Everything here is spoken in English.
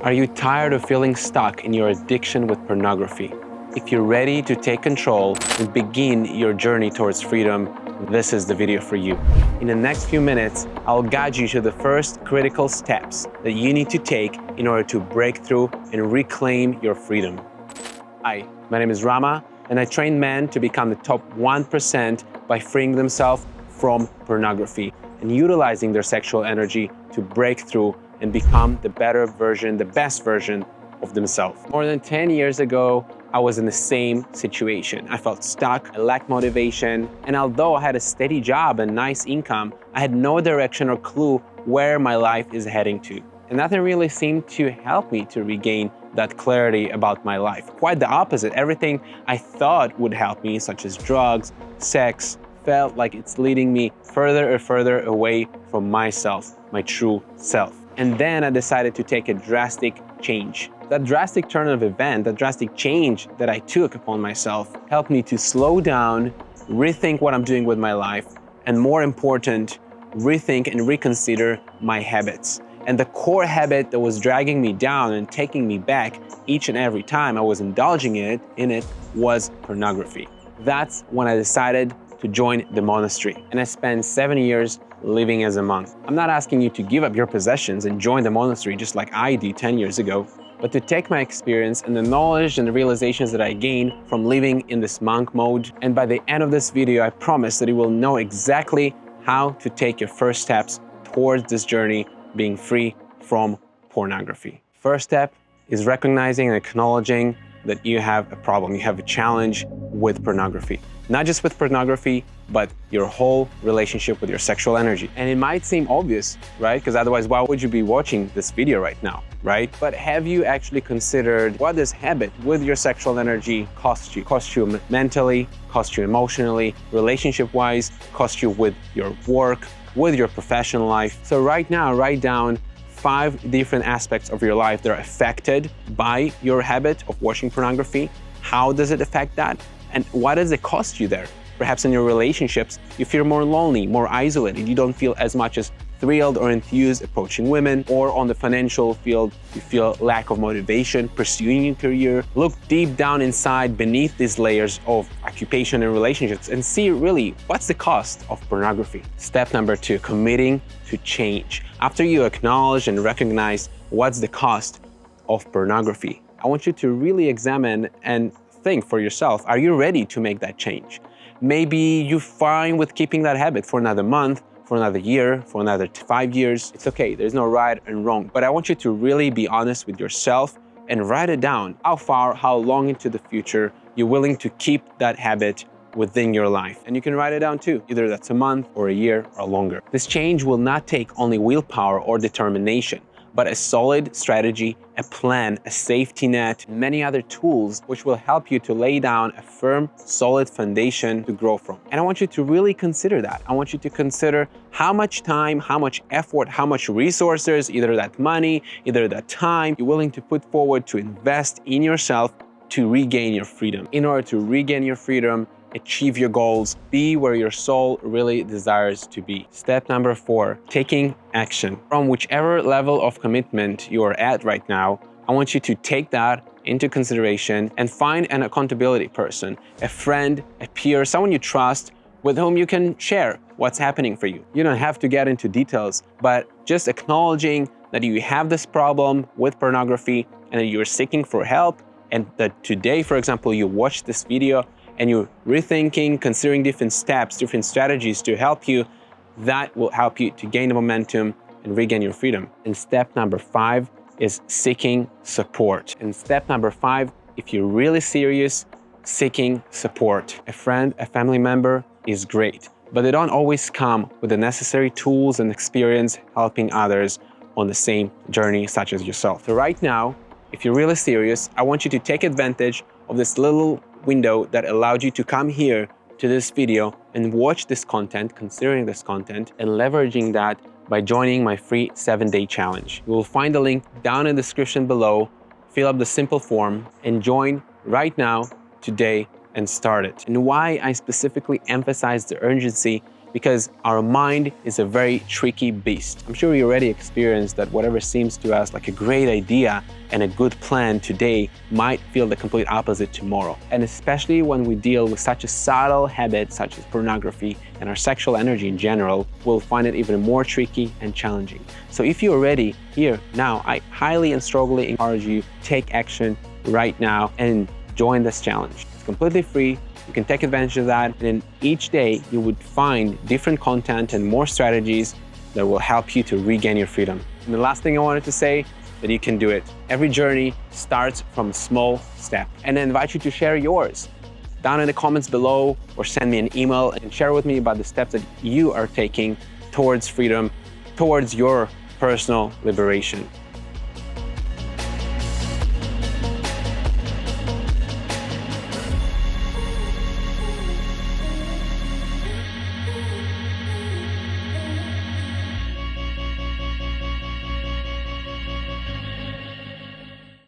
Are you tired of feeling stuck in your addiction with pornography? If you're ready to take control and begin your journey towards freedom, this is the video for you. In the next few minutes, I'll guide you to the first critical steps that you need to take in order to break through and reclaim your freedom. Hi, my name is Rama, and I train men to become the top 1% by freeing themselves from pornography and utilizing their sexual energy to break through and become the better version, the best version of themselves. More than 10 years ago, I was in the same situation. I felt stuck, I lacked motivation, and although I had a steady job and nice income, I had no direction or clue where my life is heading to. And nothing really seemed to help me to regain that clarity about my life. Quite the opposite. Everything I thought would help me, such as drugs, sex, felt like it's leading me further and further away from myself, my true self. And then I decided to take a drastic change. That drastic turn of event, that drastic change that I took upon myself helped me to slow down, rethink what I'm doing with my life, and more important, rethink and reconsider my habits. And the core habit that was dragging me down and taking me back each and every time I was indulging in it was pornography. That's when I decided to join the monastery. And I spent 7 years living as a monk. I'm not asking you to give up your possessions and join the monastery just like I did 10 years ago, but to take my experience and the knowledge and the realizations that I gained from living in this monk mode. And by the end of this video, I promise that you will know exactly how to take your first steps towards this journey being free from pornography. First step is recognizing and acknowledging that you have a problem, you have a challenge with pornography. Not just with pornography, but your whole relationship with your sexual energy. And it might seem obvious, right? Because otherwise, why would you be watching this video right now, right? But have you actually considered what this habit with your sexual energy costs you? Costs you mentally, costs you emotionally, relationship-wise, costs you with your work, with your professional life. So right now, write down 5 different aspects of your life that are affected by your habit of watching pornography. How does it affect that? And what does it cost you there? Perhaps in your relationships, you feel more lonely, more isolated. You don't feel as much as thrilled or enthused approaching women. Or on the financial field, you feel lack of motivation pursuing your career. Look deep down inside beneath these layers of occupation and relationships and see really what's the cost of pornography. Step number 2, committing to change. After you acknowledge and recognize what's the cost of pornography, I want you to really examine and think for yourself, are you ready to make that change? Maybe you're fine with keeping that habit for another month, for another year, for another 5 years. It's okay, there's no right and wrong. But I want you to really be honest with yourself and write it down. How far, how long into the future you're willing to keep that habit within your life. And you can write it down too. Either that's a month or a year or longer. This change will not take only willpower or determination, but a solid strategy, a plan, a safety net, and many other tools which will help you to lay down a firm, solid foundation to grow from. And I want you to really consider that. I want you to consider how much time, how much effort, how much resources, either that money, either that time, you're willing to put forward to invest in yourself to regain your freedom. In order to regain your freedom, achieve your goals, be where your soul really desires to be. Step number 4, taking action. From whichever level of commitment you are at right now, I want you to take that into consideration and find an accountability person, a friend, a peer, someone you trust with whom you can share what's happening for you. You don't have to get into details, but just acknowledging that you have this problem with pornography and that you're seeking for help, and that today, for example, you watched this video and you're rethinking, considering different steps, different strategies to help you, that will help you to gain the momentum and regain your freedom. And step number 5 is seeking support. And step number 5, if you're really serious, seeking support. A friend, a family member is great, but they don't always come with the necessary tools and experience helping others on the same journey such as yourself. So right now, if you're really serious, I want you to take advantage of this little window that allowed you to come here to this video and watch this content, considering this content, and leveraging that by joining my free 7-day challenge. You will find the link down in the description below. Fill up the simple form and join right now, today, and start it. And why I specifically emphasize the urgency because our mind is a very tricky beast. I'm sure you already experienced that whatever seems to us like a great idea and a good plan today might feel the complete opposite tomorrow. And especially when we deal with such a subtle habit such as pornography and our sexual energy in general, we'll find it even more tricky and challenging. So if you're ready here now, I highly and strongly encourage you to take action right now and join this challenge. It's completely free. You can take advantage of that, and then each day you would find different content and more strategies that will help you to regain your freedom. And the last thing I wanted to say, that you can do it. Every journey starts from a small step. And I invite you to share yours down in the comments below, or send me an email and share with me about the steps that you are taking towards freedom, towards your personal liberation.